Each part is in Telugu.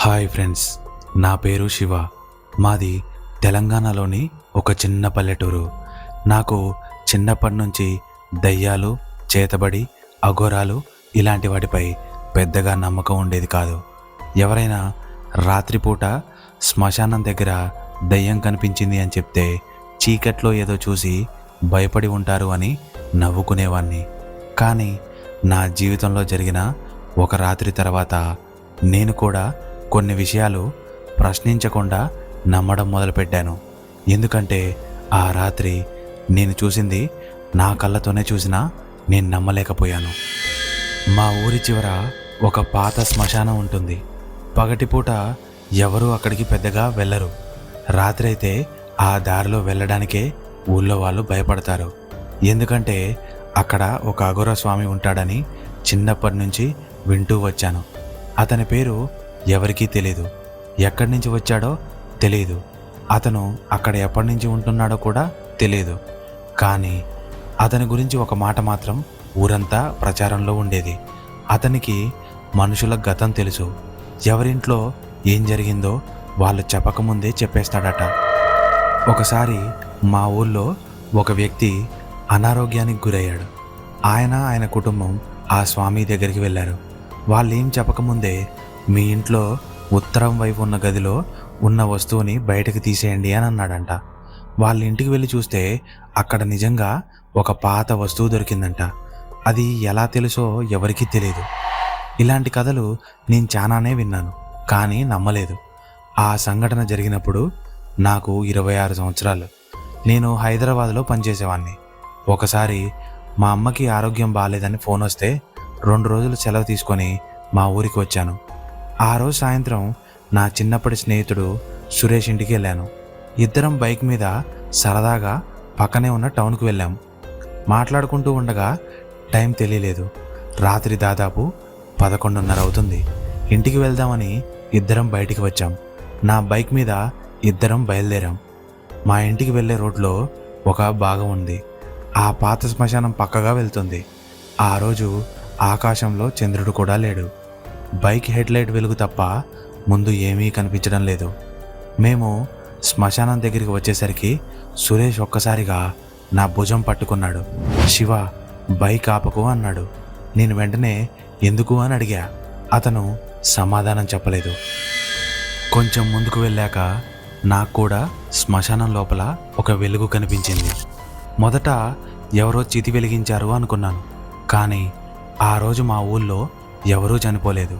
హాయ్ ఫ్రెండ్స్, నా పేరు శివ. మాది తెలంగాణలోని ఒక చిన్న పల్లెటూరు. నాకు చిన్నప్పటి నుంచి దయ్యాలు, చేతబడి, అఘోరాలు ఇలాంటి వాటిపై పెద్దగా నమ్మకం ఉండేది కాదు. ఎవరైనా రాత్రిపూట శ్మశానం దగ్గర దయ్యం కనిపించింది అని చెప్తే చీకట్లో ఏదో చూసి భయపడి ఉంటారు అని నవ్వుకునేవాణ్ణి. కానీ నా జీవితంలో జరిగిన ఒక రాత్రి తర్వాత నేను కూడా కొన్ని విషయాలు ప్రశ్నించకుండా నమ్మడం మొదలుపెట్టాను. ఎందుకంటే ఆ రాత్రి నేను చూసింది నా కళ్ళతోనే చూసినా నేను నమ్మలేకపోయాను. మా ఊరి చివర ఒక పాత శ్మశానం ఉంటుంది. పగటిపూట ఎవరూ అక్కడికి పెద్దగా వెళ్ళరు. రాత్రి అయితే ఆ దారిలో వెళ్ళడానికే ఊళ్ళో వాళ్ళు భయపడతారు. ఎందుకంటే అక్కడ ఒక అఘోర స్వామి ఉంటాడని చిన్నప్పటి నుంచి వింటూ వచ్చాను. అతని పేరు ఎవరికీ తెలీదు. ఎక్కడి నుంచి వచ్చాడో తెలియదు. అతను అక్కడ ఎప్పటి నుంచి ఉంటున్నాడో కూడా తెలియదు. కానీ అతని గురించి ఒక మాట మాత్రం ఊరంతా ప్రచారంలో ఉండేది. అతనికి మనుషుల గతం తెలుసు. ఎవరింట్లో ఏం జరిగిందో వాళ్ళు చెప్పకముందే చెప్పేస్తాడట. ఒకసారి మా ఊళ్ళో ఒక వ్యక్తి అనారోగ్యానికి గురయ్యాడు. ఆయన కుటుంబం ఆ స్వామి దగ్గరికి వెళ్ళారు. వాళ్ళు ఏం చెప్పకముందే మీ ఇంట్లో ఉత్తరం వైపు ఉన్న గదిలో ఉన్న వస్తువుని బయటకు తీసేయండి అని అన్నాడంట. వాళ్ళ ఇంటికి వెళ్ళి చూస్తే అక్కడ నిజంగా ఒక పాత వస్తువు దొరికిందంట. అది ఎలా తెలుసో ఎవరికీ తెలియదు. ఇలాంటి కథలు నేను చాలానే విన్నాను, కానీ నమ్మలేదు. ఆ సంఘటన జరిగినప్పుడు నాకు 26 సంవత్సరాలు. నేను హైదరాబాద్లో పనిచేసేవాడిని. ఒకసారి మా అమ్మకి ఆరోగ్యం బాగాలేదని ఫోన్ వస్తే 2 రోజులు సెలవు తీసుకొని మా ఊరికి వచ్చాను. ఆ రోజు సాయంత్రం నా చిన్నప్పటి స్నేహితుడు సురేష్ ఇంటికి వెళ్ళాను. ఇద్దరం బైక్ మీద సరదాగా పక్కనే ఉన్న టౌన్కి వెళ్ళాం. మాట్లాడుకుంటూ ఉండగా టైం తెలియలేదు. రాత్రి దాదాపు 11:30 అవుతుంది. ఇంటికి వెళ్దామని ఇద్దరం బయటికి వచ్చాం. నా బైక్ మీద ఇద్దరం బయలుదేరాం. మా ఇంటికి వెళ్ళే రోడ్లో ఒక భాగం ఉంది. ఆ పాత శ్మశానం పక్కగా వెళ్తుంది. ఆ రోజు ఆకాశంలో చంద్రుడు కూడా లేడు. బైక్ హెడ్లైట్ వెలుగు తప్ప ముందు ఏమీ కనిపించడం లేదు. మేము శ్మశానం దగ్గరికి వచ్చేసరికి సురేష్ ఒక్కసారిగా నా భుజం పట్టుకున్నాడు. శివ, బైక్ ఆపకు అన్నాడు. నేను వెంటనే ఎందుకు అని అడిగా. అతను సమాధానం చెప్పలేదు. కొంచెం ముందుకు వెళ్ళాక నాకు కూడా శ్మశానం లోపల ఒక వెలుగు కనిపించింది. మొదట ఎవరో చితి వెలిగించారు అనుకున్నాను. కానీ ఆ రోజు మా ఊళ్ళో ఎవరూ చనిపోలేదు.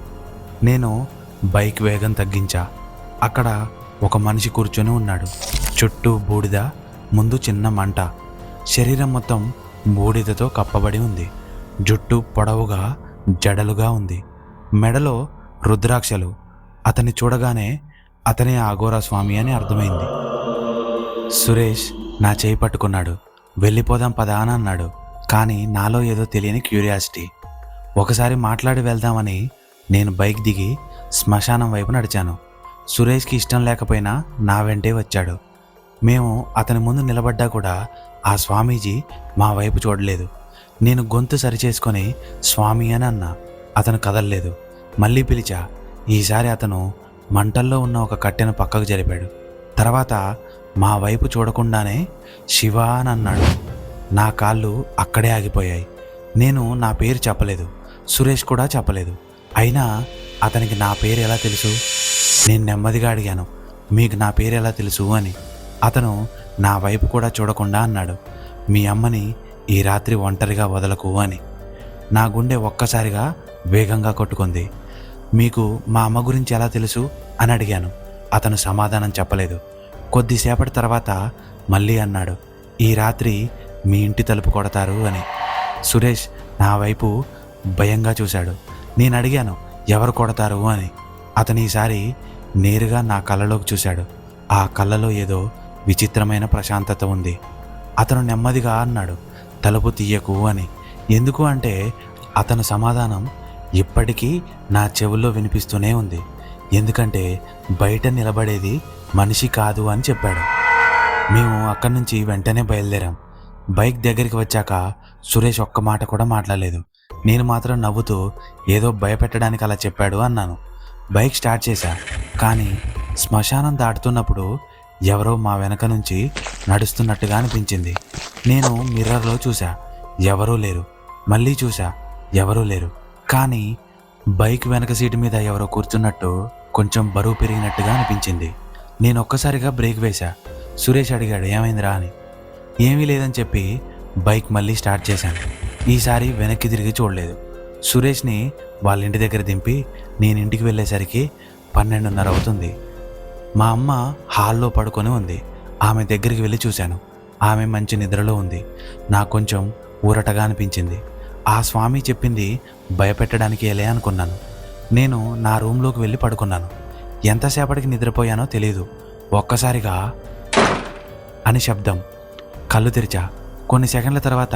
నేను బైక్ వేగం తగ్గించా. అక్కడ ఒక మనిషి కూర్చొని ఉన్నాడు. చుట్టూ బూడిద, ముందు చిన్న మంట. శరీరం మొత్తం బూడిదతో కప్పబడి ఉంది. జుట్టు పొడవుగా జడలుగా ఉంది. మెడలో రుద్రాక్షలు. అతన్ని చూడగానే అతనే అఘోర స్వామి అని అర్థమైంది. సురేష్ నా చేయి పట్టుకున్నాడు. వెళ్ళిపోదాం పదా అని అన్నాడు. కానీ నాలో ఏదో తెలియని క్యూరియాసిటీ. ఒకసారి మాట్లాడి వెళ్దామని నేను బైక్ దిగి శ్మశానం వైపు నడిచాను. సురేష్కి ఇష్టం లేకపోయినా నా వెంటే వచ్చాడు. మేము అతని ముందు నిలబడ్డా కూడా ఆ స్వామీజీ మా వైపు చూడలేదు. నేను గొంతు సరిచేసుకొని స్వామి అని అన్నా. అతను కదలలేదు. మళ్ళీ పిలిచా. ఈసారి అతను మంటల్లో ఉన్న ఒక కట్టెను పక్కకు జరిపాడు. తర్వాత మా వైపు చూడకుండానే శివ అని అన్నాడు. నా కాళ్ళు అక్కడే ఆగిపోయాయి. నేను నా పేరు చెప్పలేదు. సురేష్ కూడా చెప్పలేదు. అయినా అతనికి నా పేరు ఎలా తెలుసు? నేను నెమ్మదిగా అడిగాను, మీకు నా పేరు ఎలా తెలుసు అని. అతను నా వైపు కూడా చూడకుండా అన్నాడు, మీ అమ్మని ఈ రాత్రి ఒంటరిగా వదలకు అని. నా గుండె ఒక్కసారిగా వేగంగా కొట్టుకుంది. మీకు మా అమ్మ గురించి ఎలా తెలుసు అని అడిగాను. అతను సమాధానం చెప్పలేదు. కొద్దిసేపటి తర్వాత మళ్ళీ అన్నాడు, ఈ రాత్రి మీ ఇంటి తలుపు కొడతారు అని. సురేష్ నా వైపు భయంగా చూశాడు. నేను అడిగాను, ఎవరు కొడతారు అని. అతను ఈసారి నేరుగా నా కళ్ళలోకి చూశాడు. ఆ కళ్ళలో ఏదో విచిత్రమైన ప్రశాంతత ఉంది. అతను నెమ్మదిగా అన్నాడు, తలుపు తీయకు అని. ఎందుకు అంటే అతని సమాధానం ఇప్పటికీ నా చెవుల్లో వినిపిస్తూనే ఉంది. ఎందుకంటే బయట నిలబడేది మనిషి కాదు అని చెప్పాడు. మేము అక్కడి నుంచి వెంటనే బయలుదేరాం. బైక్ దగ్గరికి వచ్చాక సురేష్ ఒక్క మాట కూడా మాట్లాడలేదు. నేను మాత్రం నవ్వుతూ ఏదో భయపెట్టడానికి అలా చెప్పాడు అన్నాను. బైక్ స్టార్ట్ చేశా. కానీ శ్మశానం దాటుతున్నప్పుడు ఎవరో మా వెనక నుంచి నడుస్తున్నట్టుగా అనిపించింది. నేను మిర్రర్లో చూసా, ఎవరూ లేరు. మళ్ళీ చూసా, ఎవరూ లేరు. కానీ బైక్ వెనక సీటు మీద ఎవరో కూర్చున్నట్టు కొంచెం బరువు పెరిగినట్టుగా అనిపించింది. నేను ఒక్కసారిగా బ్రేక్ వేశా. సురేష్ అడిగాడు, ఏమైందిరా అని. ఏమీ లేదని చెప్పి బైక్ మళ్ళీ స్టార్ట్ చేశాను. ఈసారి వెనక్కి తిరిగి చూడలేదు. సురేష్ని వాళ్ళ ఇంటి దగ్గర దింపి నేను ఇంటికి వెళ్ళేసరికి 12:30 అవుతుంది. మా అమ్మ హాల్లో పడుకొని ఉంది. ఆమె దగ్గరికి వెళ్ళి చూశాను. ఆమె మంచి నిద్రలో ఉంది. నాకు కొంచెం ఊరటగా అనిపించింది. ఆ స్వామి చెప్పింది భయపెట్టడానికి వెళ్ళే అనుకున్నాను. నేను నా రూమ్లోకి వెళ్ళి పడుకున్నాను. ఎంతసేపటికి నిద్రపోయానో తెలీదు. ఒక్కసారిగా అని శబ్దం. కళ్ళు తెరిచా. కొన్ని సెకండ్ల తర్వాత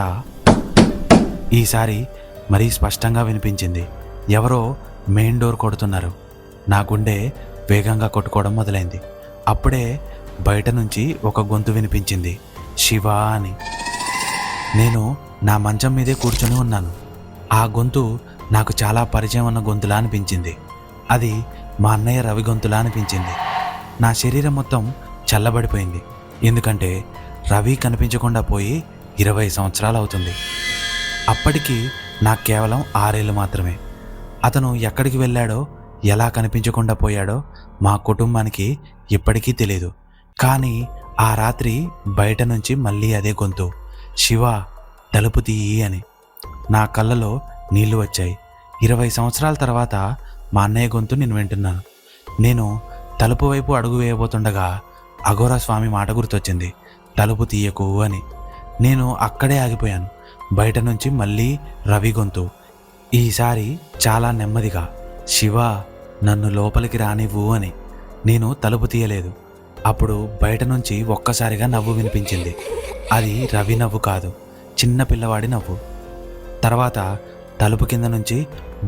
ఈసారి మరీ స్పష్టంగా వినిపించింది. ఎవరో మెయిన్ డోర్ కొడుతున్నారు. నా గుండె వేగంగా కొట్టుకోవడం మొదలైంది. అప్పుడే బయట నుంచి ఒక గొంతు వినిపించింది, శివ అని. నేను నా మంచం మీదే కూర్చొని ఉన్నాను. ఆ గొంతు నాకు చాలా పరిచయం ఉన్న గొంతులా అనిపించింది. అది మా అన్నయ్య రవి గొంతులా అనిపించింది. నా శరీరం మొత్తం చల్లబడిపోయింది. ఎందుకంటే రవి కనిపించకుండా పోయి 20 సంవత్సరాలు అవుతుంది. అప్పటికి నాకు కేవలం 6 ఏళ్ళు మాత్రమే. అతను ఎక్కడికి వెళ్ళాడో, ఎలా కనిపించకుండా పోయాడో మా కుటుంబానికి ఇప్పటికీ తెలియదు. కానీ ఆ రాత్రి బయట నుంచి మళ్ళీ అదే గొంతు, శివ తలుపు తీయి అని. నా కళ్ళలో నీళ్లు వచ్చాయి. 20 సంవత్సరాల తర్వాత మా అన్నయ్య గొంతు నేను వింటున్నాను. నేను తలుపు వైపు అడుగు వేయబోతుండగా అఘోరా స్వామి మాట గుర్తొచ్చింది, తలుపు తీయకు అని. నేను అక్కడే ఆగిపోయాను. బయట నుంచి మళ్ళీ రవి గొంతు, ఈసారి చాలా నెమ్మదిగా, శివ నన్ను లోపలికి రానివ్వు అని. నేను తలుపు తీయలేదు. అప్పుడు బయట నుంచి ఒక్కసారిగా నవ్వు వినిపించింది. అది రవి నవ్వు కాదు, చిన్న పిల్లవాడి నవ్వు. తర్వాత తలుపు కింద నుంచి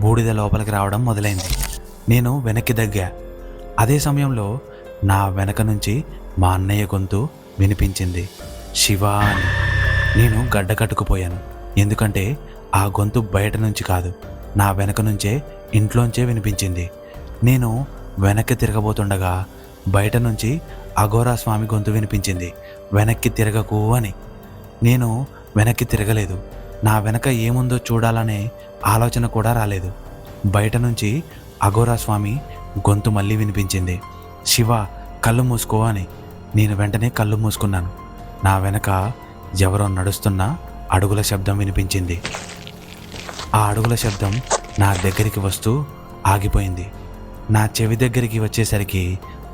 బూడిద లోపలికి రావడం మొదలైంది. నేను వెనక్కి దగ్గా. అదే సమయంలో నా వెనక నుంచి మా అన్నయ్య గొంతు వినిపించింది, శివ అని. నేను గడ్డ కట్టుకుపోయాను. ఎందుకంటే ఆ గొంతు బయట నుంచి కాదు, నా వెనక నుంచే, ఇంట్లోంచే వినిపించింది. నేను వెనక్కి తిరగబోతుండగా బయట నుంచి అఘోరా స్వామి గొంతు వినిపించింది, వెనక్కి తిరగకు అని. నేను వెనక్కి తిరగలేదు. నా వెనక ఏముందో చూడాలనే ఆలోచన కూడా రాలేదు. బయట నుంచి అఘోరా స్వామి గొంతు మళ్ళీ వినిపించింది, శివ కళ్ళు మూసుకో అని. నేను వెంటనే కళ్ళు మూసుకున్నాను. నా వెనక ఎవరో నడుస్తున్న అడుగుల శబ్దం వినిపించింది. ఆ అడుగుల శబ్దం నా దగ్గరికి వస్తూ ఆగిపోయింది. నా చెవి దగ్గరికి వచ్చేసరికి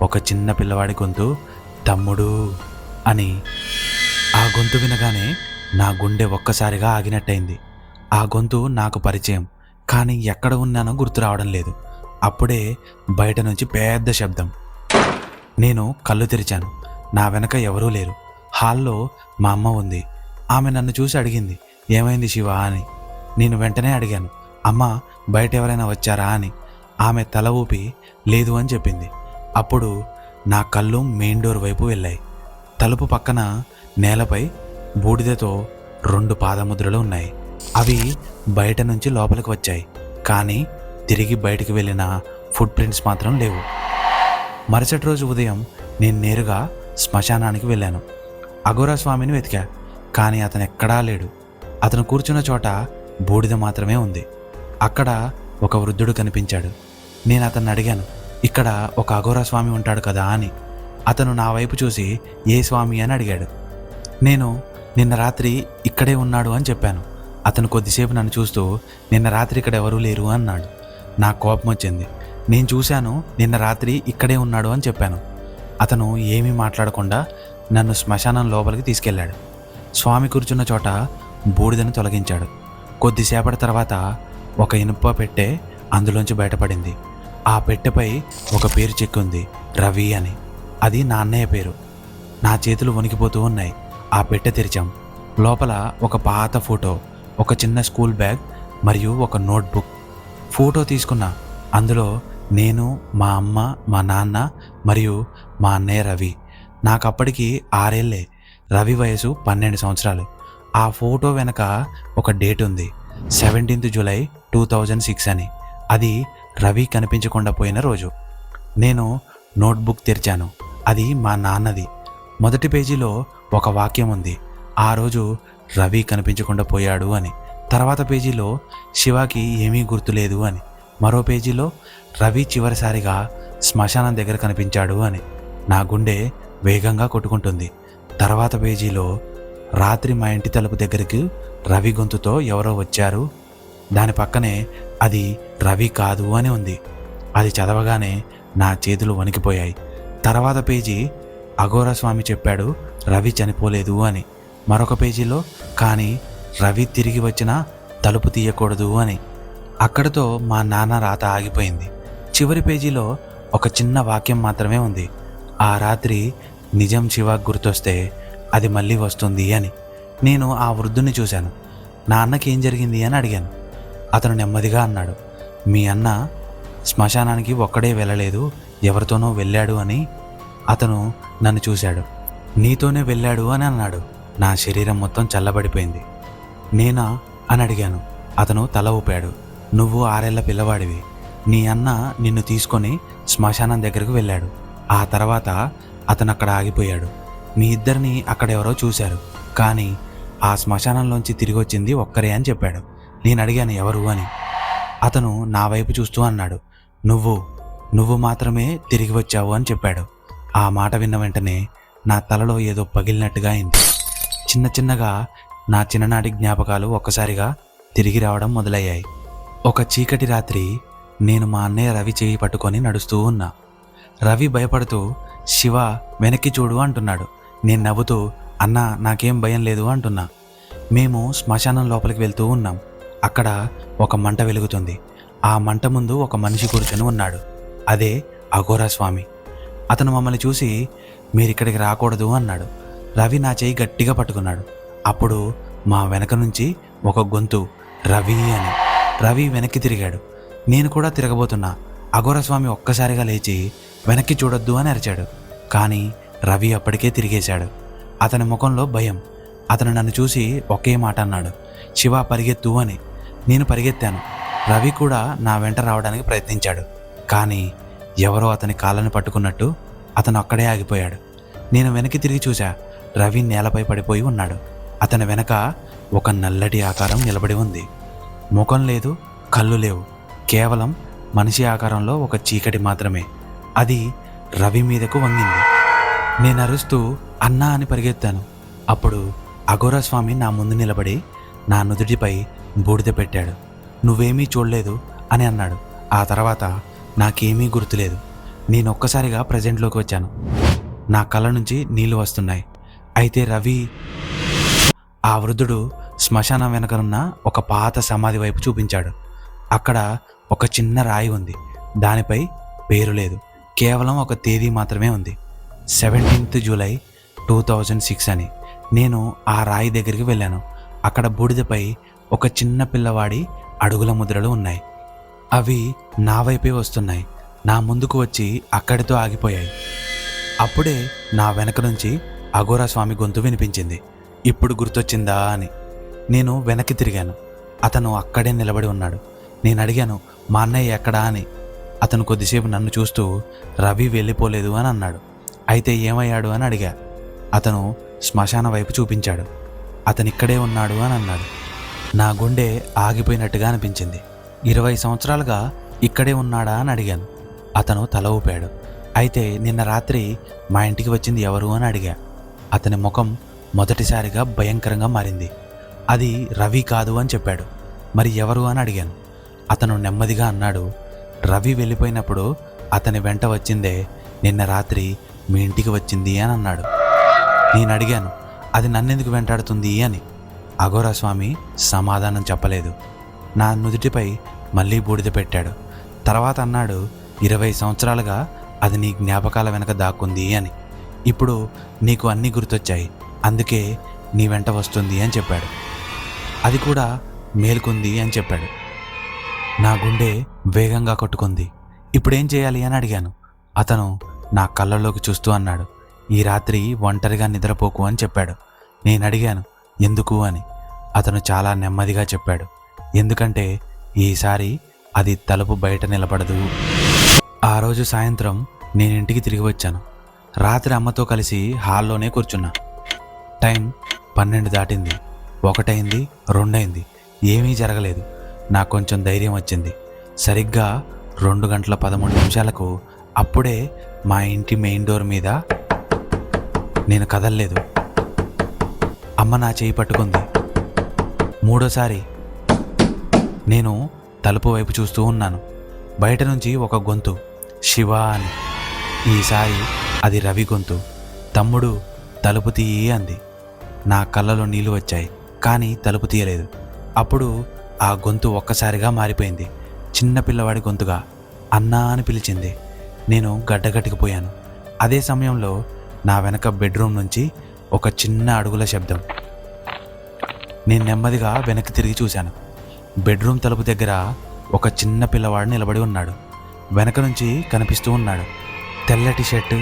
ఒక చిన్న పిల్లవాడి గొంతు, తమ్ముడు అని. ఆ గొంతు వినగానే నా గుండె ఒక్కసారిగా ఆగినట్టయింది. ఆ గొంతు నాకు పరిచయం, కానీ ఎక్కడ ఉన్నానో గుర్తు రావడం లేదు. అప్పుడే బయట నుంచి పెద్ద శబ్దం. నేను కళ్ళు తెరిచాను. నా వెనక ఎవరూ లేరు. హాల్లో మా అమ్మ ఉంది. ఆమె నన్ను చూసి అడిగింది, ఏమైంది శివ అని. నేను వెంటనే అడిగాను, అమ్మ బయట ఎవరైనా వచ్చారా అని. ఆమె తల ఊపి లేదు అని చెప్పింది. అప్పుడు నా కళ్ళు మెయిన్ డోర్ వైపు వెళ్ళాయి. తలుపు పక్కన నేలపై బూడిదతో 2 పాదముద్రలు ఉన్నాయి. అవి బయట నుంచి లోపలికి వచ్చాయి, కానీ తిరిగి బయటికి వెళ్ళిన ఫుట్ ప్రింట్స్ మాత్రం లేవు. మరుసటి రోజు ఉదయం నేను నేరుగా శ్మశానానికి వెళ్ళాను. అఘోరా స్వామిని వెతికా, కానీ అతను ఎక్కడా లేడు. అతను కూర్చున్న చోట బూడిద మాత్రమే ఉంది. అక్కడ ఒక వృద్ధుడు కనిపించాడు. నేను అతన్ని అడిగాను, ఇక్కడ ఒక అఘోరా స్వామి ఉంటాడు కదా అని. అతను నా వైపు చూసి ఏ స్వామి అని అడిగాడు. నేను నిన్న రాత్రి ఇక్కడే ఉన్నాడు అని చెప్పాను. అతను కొద్దిసేపు నన్ను చూస్తూ నిన్న రాత్రి ఇక్కడ ఎవరూ లేరు అన్నాడు. నాకు కోపం వచ్చింది. నేను చూశాను, నిన్న రాత్రి ఇక్కడే ఉన్నాడు అని చెప్పాను. అతను ఏమీ మాట్లాడకుండా నన్ను శ్మశానం లోపలికి తీసుకెళ్లాడు. స్వామి కూర్చున్న చోట బూడిదను తొలగించాడు. కొద్దిసేపటి తర్వాత ఒక ఇనుప పెట్టె అందులోంచి బయటపడింది. ఆ పెట్టెపై ఒక పేరు చెక్కుంది, రవి అని. అది నా అన్నయ్య పేరు. నా చేతులు వణికిపోతూ ఉన్నాయి. ఆ పెట్టె తెరిచాం. లోపల ఒక పాత ఫోటో, ఒక చిన్న స్కూల్ బ్యాగ్ మరియు ఒక నోట్బుక్. ఫోటో తీసుకున్నా. అందులో నేను, మా అమ్మ, మా నాన్న మరియు మా అన్నయ్య రవి. నాకు అప్పటికి 6 ఏళ్లే. రవి వయసు 12 సంవత్సరాలు. ఆ ఫోటో వెనక ఒక డేట్ ఉంది, 17th జూలై 2006 అని. అది రవి కనిపించకుండా పోయిన రోజు. నేను నోట్బుక్ తెరిచాను. అది మా నాన్నది. మొదటి పేజీలో ఒక వాక్యం ఉంది, ఆ రోజు రవి కనిపించకుండా పోయాడు అని. తర్వాత పేజీలో శివకి ఏమీ గుర్తులేదు అని. మరో పేజీలో రవి చివరిసారిగా శ్మశానం దగ్గర కనిపించాడు అని. నా గుండె వేగంగా కొట్టుకుంటుంది. తర్వాత పేజీలో రాత్రి మా ఇంటి తలుపు దగ్గరికి రవి గొంతుతో ఎవరో వచ్చారు, దాని పక్కనే అది రవి కాదు అని ఉంది. అది చదవగానే నా చేతులు వణికిపోయాయి. తర్వాత పేజీ అఘోరా స్వామి చెప్పాడు రవి చనిపోలేదు అని. మరొక పేజీలో కానీ రవి తిరిగి వచ్చినా తలుపు తీయకూడదు అని. అక్కడితో మా నాన్న రాత ఆగిపోయింది. చివరి పేజీలో ఒక చిన్న వాక్యం మాత్రమే ఉంది, ఆ రాత్రి నిజం శివకు గుర్తొస్తే అది మళ్ళీ వస్తుంది అని. నేను ఆ వృద్ధుని చూశాను. నా అన్నకి ఏం జరిగింది అని అడిగాను. అతను నెమ్మదిగా అన్నాడు, మీ అన్న శ్మశానానికి ఒక్కడే వెళ్ళలేదు, ఎవరితోనో వెళ్ళాడు అని. అతను నన్ను చూశాడు. నీతోనే వెళ్ళాడు అని అన్నాడు. నా శరీరం మొత్తం చల్లబడిపోయింది. నేనా అని అడిగాను. అతను తల ఊపాడు. నువ్వు 6 ఏళ్ల పిల్లవాడివి. నీ అన్న నిన్ను తీసుకొని శ్మశానం దగ్గరకు వెళ్ళాడు. ఆ తర్వాత అతను అక్కడ ఆగిపోయాడు. మీ ఇద్దరిని అక్కడెవరో చూశారు, కానీ ఆ శ్మశానంలోంచి తిరిగి వచ్చింది ఒక్కరే అని చెప్పాడు. నేను అడిగాను ఎవరు అని. అతను నా వైపు చూస్తూ అన్నాడు, నువ్వు మాత్రమే తిరిగి వచ్చావు అని చెప్పాడు. ఆ మాట విన్న వెంటనే నా తలలో ఏదో పగిలినట్టుగా అయింది. చిన్నగా నా చిన్ననాటి జ్ఞాపకాలు ఒక్కసారిగా తిరిగి రావడం మొదలయ్యాయి. ఒక చీకటి రాత్రి నేను మా అన్నయ్య రవి చేయి పట్టుకొని నడుస్తూ ఉన్నా. రవి భయపడుతూ శివ వెనక్కి చూడు అంటున్నాడు. నేను నవ్వుతూ అన్నా నాకేం భయం లేదు అంటున్నా. మేము శ్మశానం లోపలికి వెళ్తూ ఉన్నాం. అక్కడ ఒక మంట వెలుగుతుంది. ఆ మంట ముందు ఒక మనిషి కూర్చొని ఉన్నాడు. అదే అఘోరా స్వామి. అతను మమ్మల్ని చూసి మీరిక్కడికి రాకూడదు అన్నాడు. రవి నా చేయి గట్టిగా పట్టుకున్నాడు. అప్పుడు మా వెనక నుంచి ఒక గొంతు రవి అని. రవి వెనక్కి తిరిగాడు. నేను కూడా తిరగబోతున్నా. అఘోరా స్వామి ఒక్కసారిగా లేచి వెనక్కి చూడొద్దు అని అరిచాడు. కానీ రవి అప్పటికే తిరిగేశాడు. అతని ముఖంలో భయం. అతను నన్ను చూసి ఒకే మాట అన్నాడు, శివ పరిగెత్తు అని. నేను పరిగెత్తాను. రవి కూడా నా వెంట రావడానికి ప్రయత్నించాడు. కానీ ఎవరో అతని కాళ్ళని పట్టుకున్నట్టు అతను అక్కడే ఆగిపోయాడు. నేను వెనక్కి తిరిగి చూశా. రవి నేలపై పడిపోయి ఉన్నాడు. అతని వెనక ఒక నల్లటి ఆకారం నిలబడి ఉంది. ముఖం లేదు, కళ్ళు లేవు, కేవలం మనిషి ఆకారంలో ఒక చీకటి మాత్రమే. అది రవి మీదకు వంగింది. నేను అరుస్తూ అన్నా అని పరిగెత్తాను. అప్పుడు అఘోరా స్వామి నా ముందు నిలబడి నా నుదుటిపై బూడిద పెట్టాడు. నువ్వేమీ చూడలేదు అని అన్నాడు. ఆ తర్వాత నాకేమీ గుర్తులేదు. నేను ఒక్కసారిగా ప్రజెంట్లోకి వచ్చాను. నా కళ్ళ నుంచి నీళ్లు వస్తున్నాయి. అయితే రవి, ఆ వృద్ధుడు శ్మశానం వెనకనున్న ఒక పాత సమాధి వైపు చూపించాడు. అక్కడ ఒక చిన్న రాయి ఉంది. దానిపై పేరు లేదు, కేవలం ఒక తేదీ మాత్రమే ఉంది, 17th జూలై 2006 అని. నేను ఆ రాయి దగ్గరికి వెళ్ళాను. అక్కడ బూడిదపై ఒక చిన్న పిల్లవాడి అడుగుల ముద్రలు ఉన్నాయి. అవి నా వైపే వస్తున్నాయి. నా ముందుకు వచ్చి అక్కడితో ఆగిపోయాయి. అప్పుడే నా వెనక నుంచి అఘోరా స్వామి గొంతు వినిపించింది. ఇప్పుడు గుర్తొచ్చిందా అని. నేను వెనక్కి తిరిగాను. అతను అక్కడే నిలబడి ఉన్నాడు. నేను అడిగాను, మా అన్నయ్య ఎక్కడా అని. అతను కొద్దిసేపు నన్ను చూస్తూ రవి వెళ్ళిపోలేదు అని అన్నాడు. అయితే ఏమయ్యాడు అని అడిగా. అతను శ్మశాన వైపు చూపించాడు. అతను ఇక్కడే ఉన్నాడు అని అన్నాడు. నా గుండె ఆగిపోయినట్టుగా అనిపించింది. 20 సంవత్సరాలుగా ఇక్కడే ఉన్నాడా అని అడిగాను. అతను తల ఊపాడు. అయితే నిన్న రాత్రి మా ఇంటికి వచ్చింది ఎవరు అని అడిగా. అతని ముఖం మొదటిసారిగా భయంకరంగా మారింది. అది రవి కాదు అని చెప్పాడు. మరి ఎవరు అని అడిగాను. అతను నెమ్మదిగా అన్నాడు, రవి వెళ్ళిపోయినప్పుడు అతని వెంట వచ్చిందే నిన్న రాత్రి మీ ఇంటికి వచ్చింది అని అన్నాడు. నేను అడిగాను, అది నన్నెందుకు వెంటాడుతుంది అని. అఘోరా స్వామి సమాధానం చెప్పలేదు. నా నుదుటిపై మళ్ళీ బూడిద పెట్టాడు. తర్వాత అన్నాడు, 20 సంవత్సరాలుగా అది నీ జ్ఞాపకాల వెనక దాక్కుంది అని. ఇప్పుడు నీకు అన్నీ గుర్తొచ్చాయి, అందుకే నీ వెంట వస్తుంది అని చెప్పాడు. అది కూడా మేల్కొంది అని చెప్పాడు. నా గుండె వేగంగా కొట్టుకుంది. ఇప్పుడేం చేయాలి అని అడిగాను. అతను నా కళ్ళలోకి చూస్తూ అన్నాడు, ఈ రాత్రి ఒంటరిగా నిద్రపోకు అని చెప్పాడు. నేను అడిగాను, ఎందుకు అని. అతను చాలా నెమ్మదిగా చెప్పాడు, ఎందుకంటే ఈసారి అది తలుపు బయట నిలబడదు. ఆ రోజు సాయంత్రం నేను ఇంటికి తిరిగి వచ్చాను. రాత్రి అమ్మతో కలిసి హాల్లోనే కూర్చున్నా. టైం 12 దాటింది, 1 అయింది, 2 అయింది. ఏమీ జరగలేదు. నాకు కొంచెం ధైర్యం వచ్చింది. సరిగ్గా 2:13 అప్పుడే మా ఇంటి మెయిన్ డోర్ మీద నేను కదలలేదు. అమ్మ నా చేయి పట్టుకుంది. మూడోసారి నేను తలుపు వైపు చూస్తూ ఉన్నాను. బయట నుంచి ఒక గొంతు, శివ అని. ఈసారి అది రవి గొంతు. తమ్ముడు తలుపు తీయి అంది. నా కళ్ళలో నీళ్లు వచ్చాయి, కానీ తలుపు తీయలేదు. అప్పుడు ఆ గొంతు ఒక్కసారిగా మారిపోయింది. చిన్న పిల్లవాడి గొంతుగా అన్నా అని పిలిచింది. నేను గడ్డగట్టికిపోయాను. అదే సమయంలో నా వెనక బెడ్రూమ్ నుంచి ఒక చిన్న అడుగుల శబ్దం. నేను నెమ్మదిగా వెనక్కి తిరిగి చూశాను. బెడ్రూమ్ తలుపు దగ్గర ఒక చిన్న పిల్లవాడు నిలబడి ఉన్నాడు. వెనక నుంచి కనిపిస్తూ ఉన్నాడు. తెల్లటి షర్టు,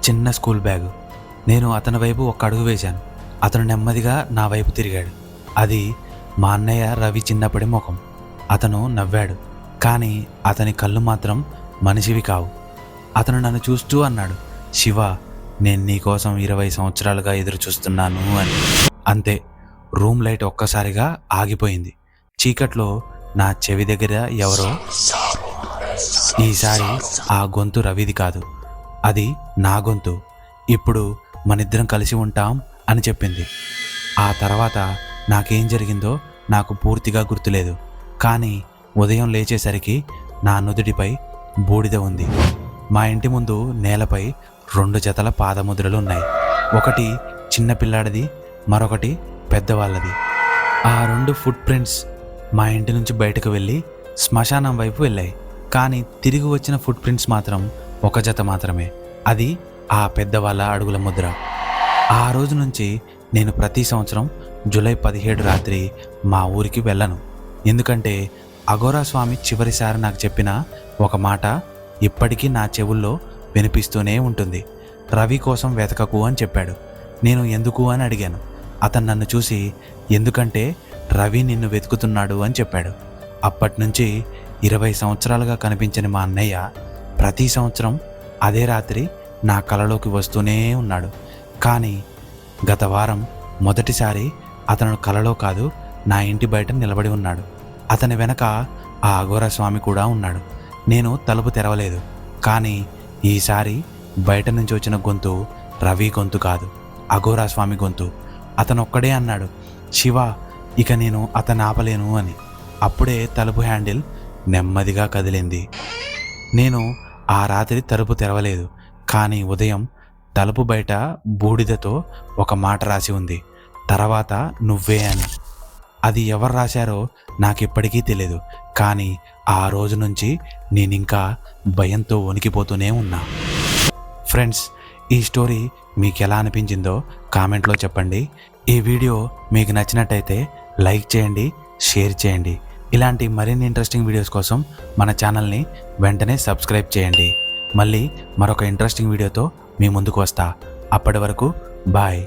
చిన్న స్కూల్ బ్యాగు. నేను అతని వైపు ఒక అడుగు వేశాను. అతను నెమ్మదిగా నా వైపు తిరిగాడు. అది మా అన్నయ్య రవి చిన్నప్పటి ముఖం. అతను నవ్వాడు, కానీ అతని కళ్ళు మాత్రం మనిషివి కావు. అతను నన్ను చూస్తూ అన్నాడు, శివ, నేను నీకోసం 20 సంవత్సరాలుగా ఎదురు చూస్తున్నాను అని. అంతే. రూమ్ లైట్ ఒక్కసారిగా ఆగిపోయింది. చీకట్లో నా చెవి దగ్గర ఎవరో. ఈసారి ఆ గొంతు రవిది కాదు, అది నా గొంతు. ఇప్పుడు మనిద్దరం కలిసి ఉంటాం అని చెప్పింది. ఆ తర్వాత నాకేం జరిగిందో నాకు పూర్తిగా గుర్తులేదు. కానీ ఉదయం లేచేసరికి నా నుదుటిపై బూడిద ఉంది. మా ఇంటి ముందు నేలపై 2 జతల పాదముద్రలు ఉన్నాయి. ఒకటి చిన్న పిల్లాడిది, మరొకటి పెద్దవాళ్ళది. ఆ 2 ఫుట్ ప్రింట్స్ మా ఇంటి నుంచి బయటకు వెళ్ళి శ్మశానం వైపు వెళ్ళాయి. కానీ తిరిగి వచ్చిన ఫుట్ ప్రింట్స్ మాత్రం 1 జత మాత్రమే. అది ఆ పెద్దవాళ్ళ అడుగుల ముద్ర. ఆ రోజు నుంచి నేను ప్రతి సంవత్సరం జూలై 17 రాత్రి మా ఊరికి వెళ్ళను. ఎందుకంటే అఘోరా స్వామి చివరిసారి నాకు చెప్పిన ఒక మాట ఇప్పటికీ నా చెవుల్లో వినిపిస్తూనే ఉంటుంది. రవి కోసం వెతకకు అని చెప్పాడు. నేను ఎందుకు అని అడిగాను. అతను నన్ను చూసి, ఎందుకంటే రవి నిన్ను వెతుకుతున్నాడు అని చెప్పాడు. అప్పటినుంచి 20 సంవత్సరాలుగా కనిపించని మా అన్నయ్య ప్రతి సంవత్సరం అదే రాత్రి నా కలలోకి వస్తూనే ఉన్నాడు. కానీ గత వారం మొదటిసారి అతను కలలో కాదు, నా ఇంటి బయట నిలబడి ఉన్నాడు. అతని వెనక ఆ అఘోరా స్వామి కూడా ఉన్నాడు. నేను తలుపు తెరవలేదు, కానీ ఈసారి బయట నుంచి వచ్చిన గొంతు రవి గొంతు కాదు, అఘోరా స్వామి గొంతు. అతను ఒక్కడే అన్నాడు, శివ, ఇక నేను అతను ఆపలేను అని. అప్పుడే తలుపు హ్యాండిల్ నెమ్మదిగా కదిలింది. నేను ఆ రాత్రి తలుపు తెరవలేదు, కానీ ఉదయం తలుపు బయట బూడిదతో ఒక మాట రాసి ఉంది, తర్వాత నువ్వే అని. అది ఎవరు రాశారో నాకిప్పటికీ తెలియదు. కానీ ఆ రోజు నుంచి నేనింకా భయంతో వణికిపోతూనే ఉన్నా. ఫ్రెండ్స్, ఈ స్టోరీ మీకు ఎలా అనిపించిందో కామెంట్లో చెప్పండి. ఈ వీడియో మీకు నచ్చినట్టయితే లైక్ చేయండి, షేర్ చేయండి. ఇలాంటి మరిన్ని ఇంట్రెస్టింగ్ వీడియోస్ కోసం మన ఛానల్ని వెంటనే సబ్స్క్రైబ్ చేయండి. మళ్ళీ మరొక ఇంట్రెస్టింగ్ వీడియోతో మీ ముందుకు వస్తా. అప్పటి వరకు బాయ్.